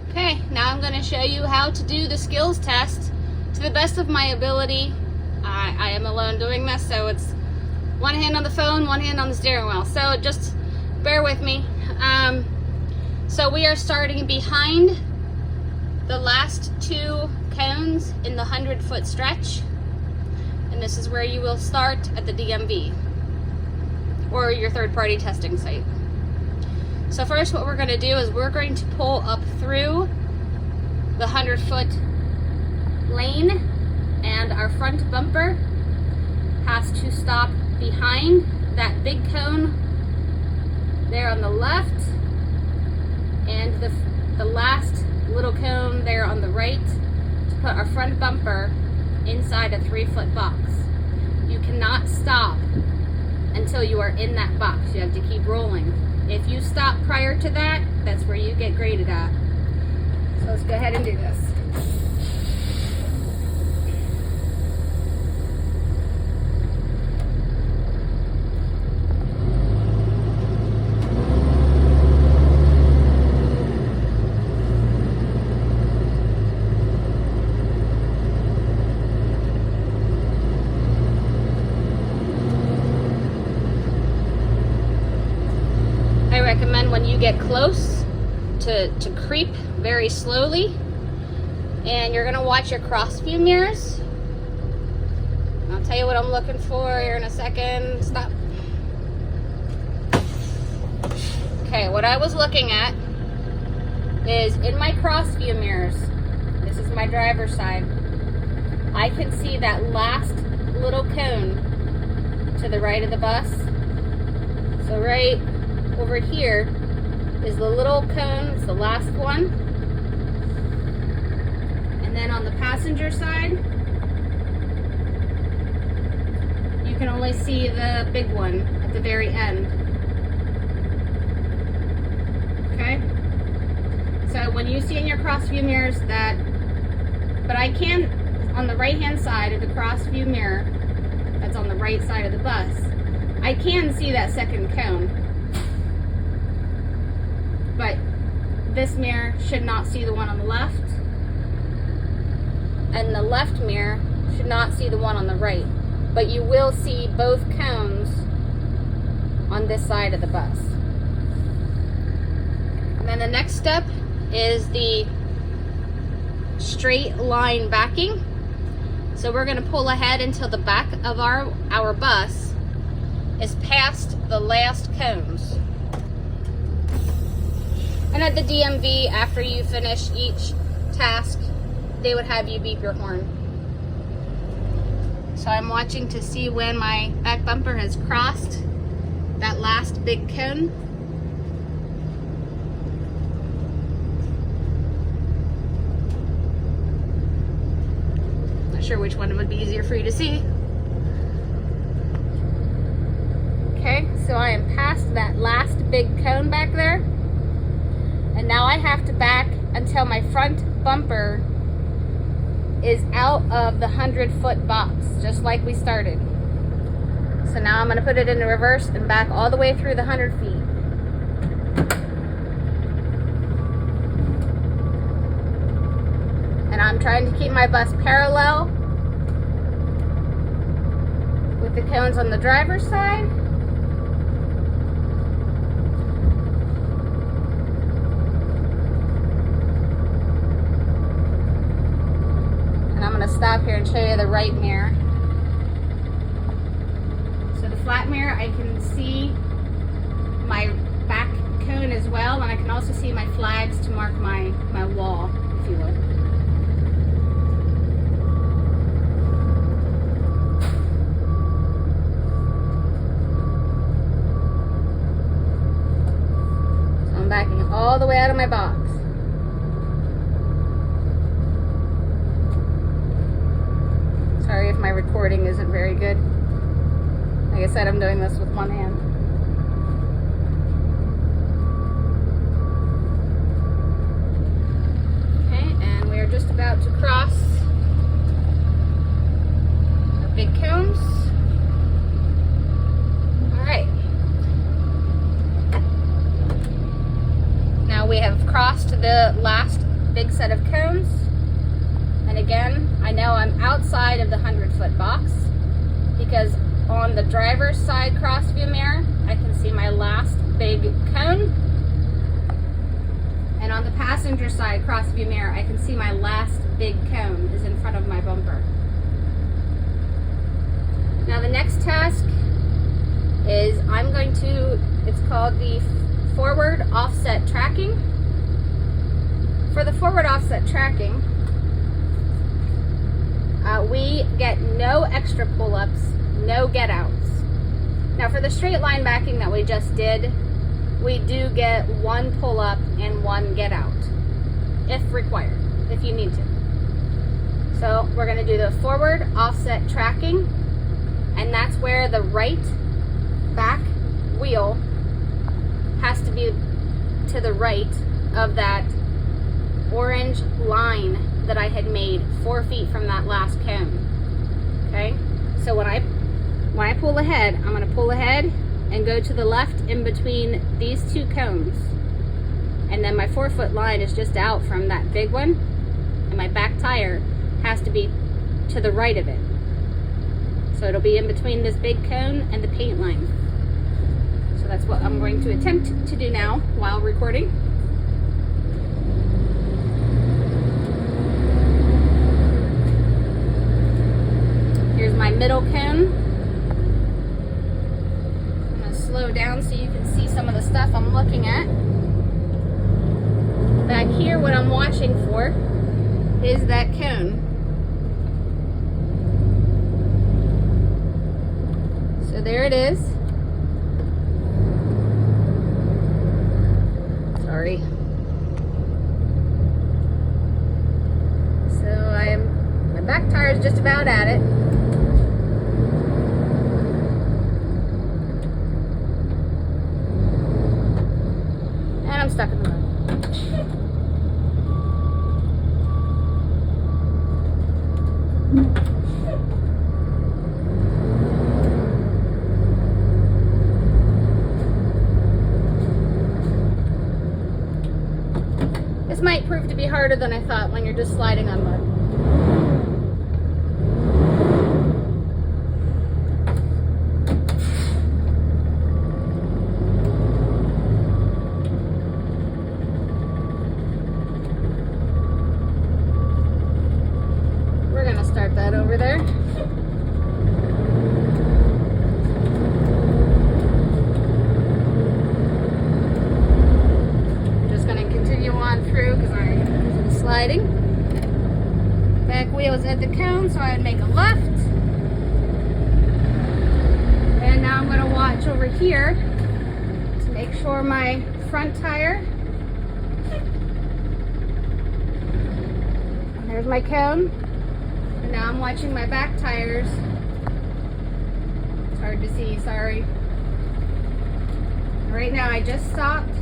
Okay, now I'm going to show you how to do the skills test to the best of my ability. I am alone doing this, so it's one hand on the phone, one hand on the steering wheel. So just bear with me. So we are starting behind the last two cones in the 100-foot stretch. And this is where you will start at the DMV or your third-party testing site. So first what we're going to do is we're going to pull up through the 100-foot lane, and our front bumper has to stop behind that big cone there on the left, and the last little cone there on the right, to put our front bumper inside a 3-foot box. You cannot stop until you are in that box. You have to keep rolling. If you stop prior to that, that's where you get graded at. So let's go ahead and do this. I recommend when you get close to creep very slowly, and you're gonna watch your cross view mirrors. I'll tell you what I'm looking for here in a second. Stop. Okay, what I was looking at is in my cross view mirrors. This is my driver's side. I can see that last little cone to the right of the bus. So right over here is the little cone, it's the last one. And then on the passenger side, you can only see the big one at the very end. Okay? So when you see in your cross view mirrors that, but I can, on the right hand side of the cross view mirror, that's on the right side of the bus, I can see that second cone. But this mirror should not see the one on the left, and the left mirror should not see the one on the right. But you will see both cones on this side of the bus. And then the next step is the straight line backing. So we're going to pull ahead until the back of our bus is past the last cones. And at the DMV, after you finish each task, they would have you beep your horn. So I'm watching to see when my back bumper has crossed that last big cone. Not sure which one would be easier for you to see. Okay, so I am past that last big cone back there. And now I have to back until my front bumper is out of the 100-foot box, just like we started. So now I'm going to put it into reverse and back all the way through the 100 feet. And I'm trying to keep my bus parallel with the cones on the driver's side. Stop here and show you the right mirror. So the flat mirror, I can see my back cone as well, and I can also see my flags to mark my wall, if you will. So I'm backing all the way out of my box. Sorry if my recording isn't very good. Like I said, I'm doing this with one hand. Okay, and we are just about to cross our big cones. Alright. Now we have crossed the last big set of cones. And again, I know I'm outside of the 100-foot box because on the driver's side cross view mirror, I can see my last big cone. And on the passenger side cross view mirror, I can see my last big cone is in front of my bumper. Now the next task is it's called the forward offset tracking. For the forward offset tracking, we get no extra pull-ups, no get-outs. Now for the straight line backing that we just did, we do get 1 pull-up and 1 get-out, if required, if you need to. So we're going to do the forward offset tracking, and that's where the right back wheel has to be to the right of that orange line that I had made 4 feet from that last cone. Okay, so when I pull ahead, I'm going to pull ahead and go to the left in between these 2 cones, and then my 4-foot line is just out from that big one, and my back tire has to be to the right of it. So it'll be in between this big cone and the paint line. So that's what I'm going to attempt to do now while recording. Here's my middle cone. I'm going to slow down so you can see some of the stuff I'm looking at. Back here, what I'm watching for is that cone. So there it is. Sorry. So my back tire is just about at it. And I'm stuck in the mud. This might prove to be harder than I thought when you're just sliding on mud. We're gonna start that over there. Sliding. Back wheel is at the cone, so I would make a left. And now I'm going to watch over here to make sure my front tire. There's my cone. And now I'm watching my back tires. It's hard to see, sorry. Right now I just stopped.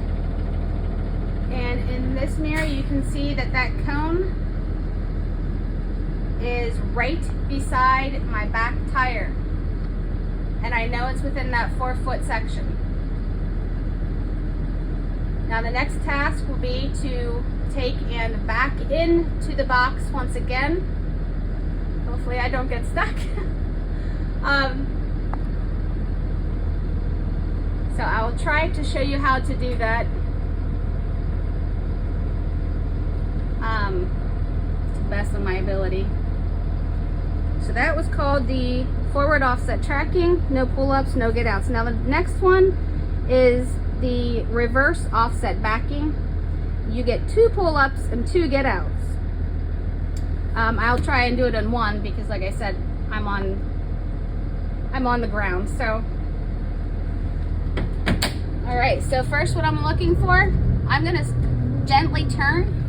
And in this mirror, you can see that that cone is right beside my back tire. And I know it's within that 4-foot section. Now the next task will be to take and back into the box once again. Hopefully I don't get stuck. So I will try to show you how to do that. To the best of my ability. So that was called the forward offset tracking, no pull-ups, no get-outs. Now the next one is the reverse offset backing. You get 2 pull-ups and 2 get-outs. I'll try and do it in one because, like I said, I'm on the ground. So, all right. So first, what I'm looking for, I'm gonna gently turn.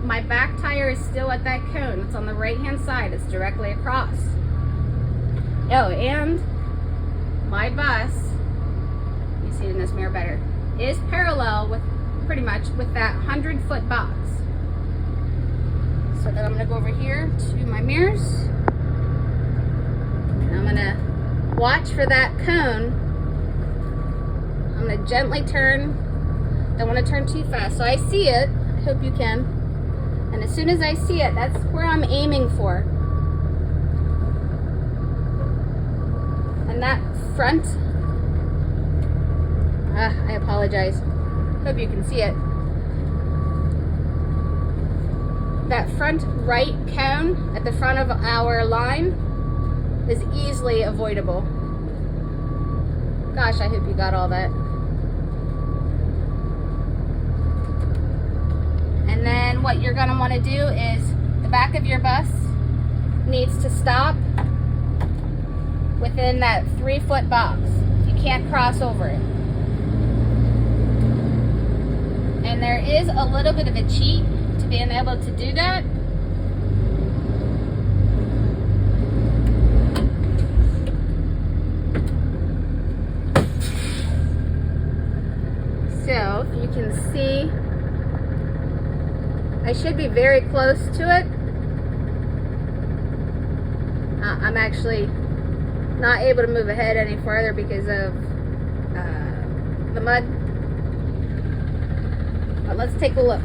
My back tire is still at that cone. It's on the right-hand side. It's directly across. Oh, and my bus, you see it in this mirror better, is parallel with pretty much with that 100-foot box. So then I'm going to go over here to my mirrors. And I'm going to watch for that cone. I'm going to gently turn. Don't want to turn too fast. So I see it. I hope you can. And as soon as I see it, that's where I'm aiming for. And that front, I apologize. Hope you can see it. That front right cone at the front of our line is easily avoidable. Gosh, I hope you got all that. And then what you're going to want to do is the back of your bus needs to stop within that 3-foot box. You can't cross over it. And there is a little bit of a cheat to being able to do that. So you can see I should be very close to it. I'm actually not able to move ahead any further because of the mud. But let's take a look.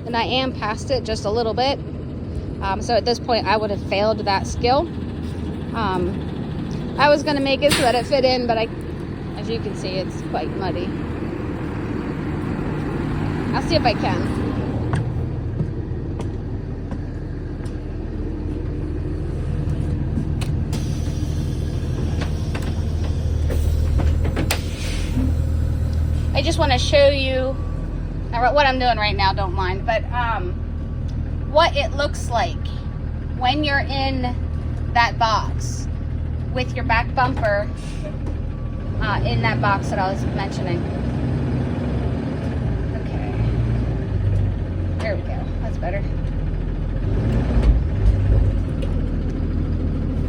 And I am past it just a little bit. So at this point I would have failed that skill. I was gonna make it so that it fit in, but as you can see, it's quite muddy. I'll see if I can. I just want to show you what I'm doing right now, don't mind, but what it looks like when you're in that box with your back bumper in that box that I was mentioning. Okay, there we go, that's better.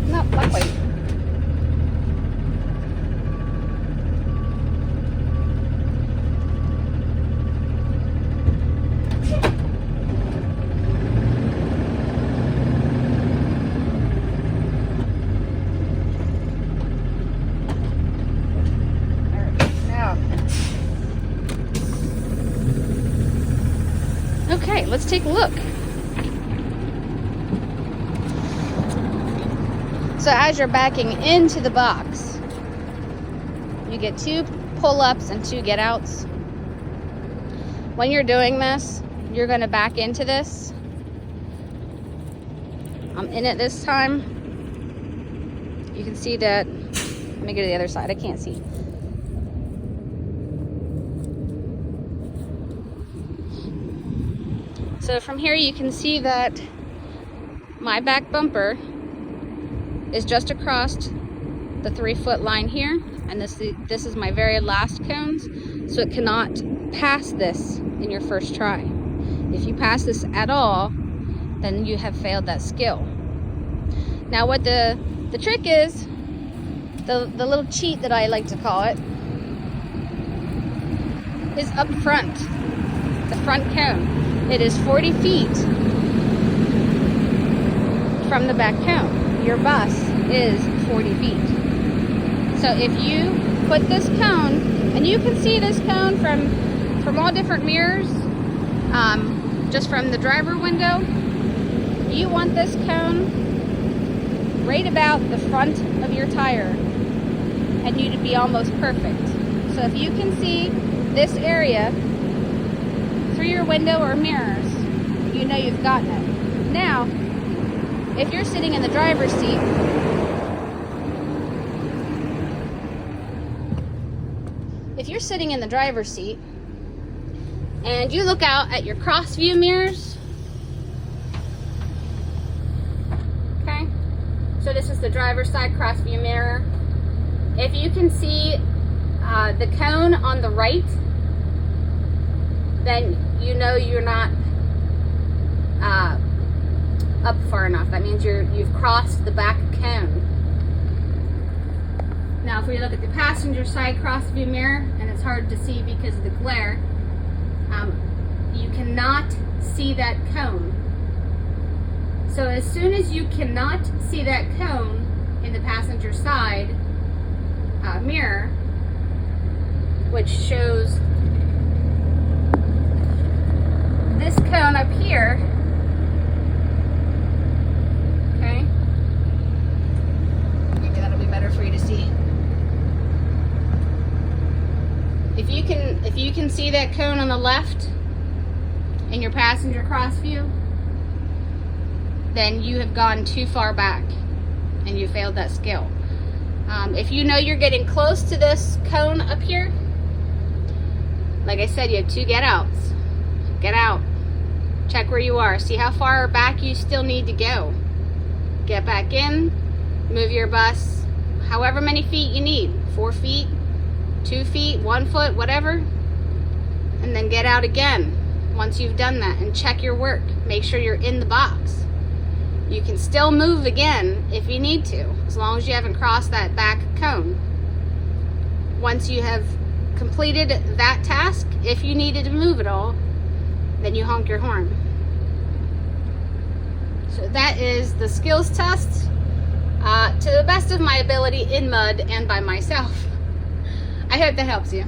No, not quite. Okay, let's take a look. So as you're backing into the box, you get 2 pull-ups and 2 get-outs. When you're doing this, you're going to back into this. I'm in it this time. You can see that. Let me go to the other side. I can't see. So from here you can see that my back bumper is just across the 3-foot line here, and this is my very last cones, so it cannot pass this in your first try. If you pass this at all, then you have failed that skill. Now what the trick is, the little cheat that I like to call it, is up front, the front cone. It is 40 feet from the back cone. Your bus is 40 feet. So if you put this cone, and you can see this cone from all different mirrors, just from the driver window, you want this cone right about the front of your tire, and you to be almost perfect. So if you can see this area through your window or mirrors, you know you've gotten it. Now, if you're sitting in the driver's seat, and you look out at your cross view mirrors, okay? So this is the driver's side cross view mirror. If you can see the cone on the right, then you know you're not up far enough. That means you've crossed the back cone. Now if we look at the passenger side cross view mirror, and it's hard to see because of the glare, you cannot see that cone. So as soon as you cannot see that cone in the passenger side mirror, which shows this cone up here, okay, maybe that'll be better for you to see. If you can see that cone on the left in your passenger cross view, then you have gone too far back and you failed that skill. If you know you're getting close to this cone up here, like I said, you have 2 get outs. Get out, check where you are, see how far back you still need to go. Get back in, move your bus however many feet you need, 4 feet, 2 feet, 1 foot, whatever, and then get out again once you've done that, and check your work. Make sure you're in the box. You can still move again if you need to, as long as you haven't crossed that back cone. Once you have completed that task, if you needed to move at all, then you honk your horn. So that is the skills test to the best of my ability in mud and by myself. I hope that helps you.